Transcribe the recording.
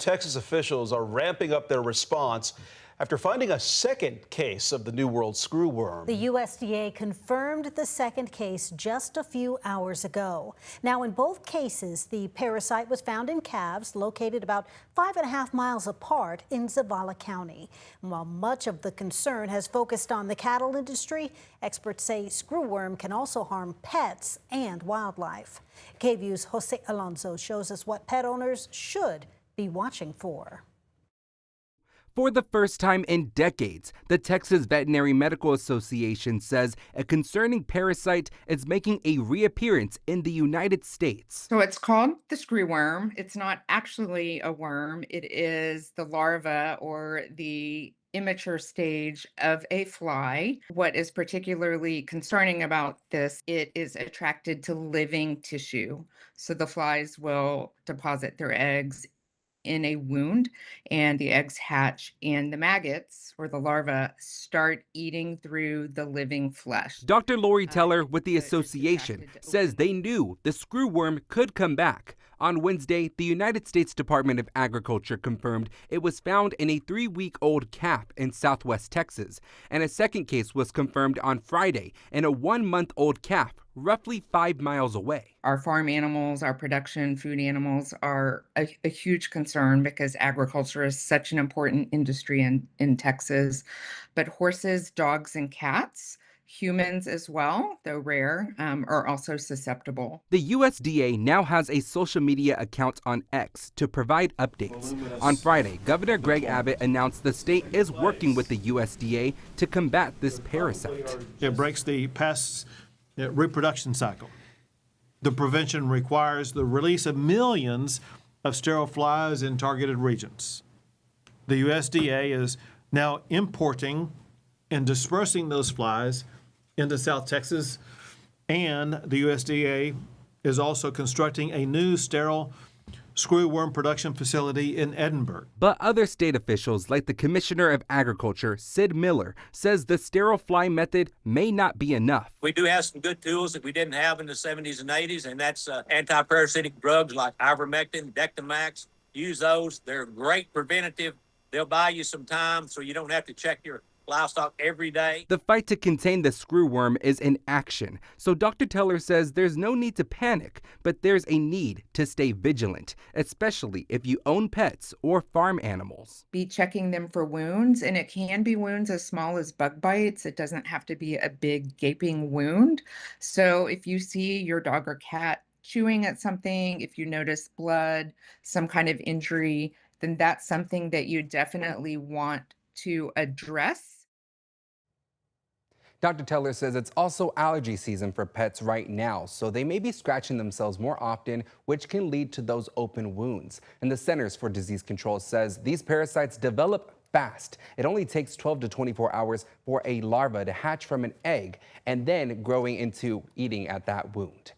Texas officials are ramping up their response after finding a second case of the New World screwworm. The USDA confirmed the second case just a few hours ago. Now, in both cases, the parasite was found in calves located about 5.5 miles apart in Zavala County. While much of the concern has focused on the cattle industry, experts say screwworm can also harm pets and wildlife. KVUE's Jose Alonso shows us what pet owners should be watching for. For the first time in decades, the Texas Veterinary Medical Association says a concerning parasite is making a reappearance in the United States. So it's called the screwworm. It's not actually a worm. It is the larva or the immature stage of a fly. What is particularly concerning about this, it is attracted to living tissue. So the flies will deposit their eggs in a wound, and the eggs hatch, and the maggots or the larvae start eating through the living flesh. Dr. Lori Teller with the association says they knew the screwworm could come back. On Wednesday, the United States Department of Agriculture confirmed it was found in a 3-week-old calf in southwest Texas, and a second case was confirmed on Friday in a 1-month-old calf roughly 5 miles away. Our farm animals, our production food animals are a huge concern because agriculture is such an important industry in Texas. But horses, dogs, and cats, humans as well, though rare, are also susceptible. The USDA now has a social media account on X to provide updates. On Friday, Governor Greg Abbott announced the state is working with the USDA to combat this parasite. It breaks the pest's reproduction cycle. The prevention requires the release of millions of sterile flies in targeted regions. The USDA is now importing and dispersing those flies into South Texas, and the USDA is also constructing a new sterile screwworm production facility in Edinburgh. But other state officials, like the Commissioner of Agriculture, Sid Miller, says the sterile fly method may not be enough. We do have some good tools that we didn't have in the 70s and 80s, and that's anti-parasitic drugs like ivermectin, Dectomax. Use those. They're great preventative. They'll buy you some time so you don't have to check your livestock every day. The fight to contain the screwworm is in action, so Dr. Teller says there's no need to panic, but there's a need to stay vigilant, especially if you own pets or farm animals. Be checking them for wounds, and it can be wounds as small as bug bites. It doesn't have to be a big gaping wound. So if you see your dog or cat chewing at something, if you notice blood, some kind of injury, then that's something that you definitely want to address. Dr. Teller says it's also allergy season for pets right now, so they may be scratching themselves more often, which can lead to those open wounds. And the Centers for Disease Control says these parasites develop fast. It only takes 12 to 24 hours for a larva to hatch from an egg and then growing into eating at that wound.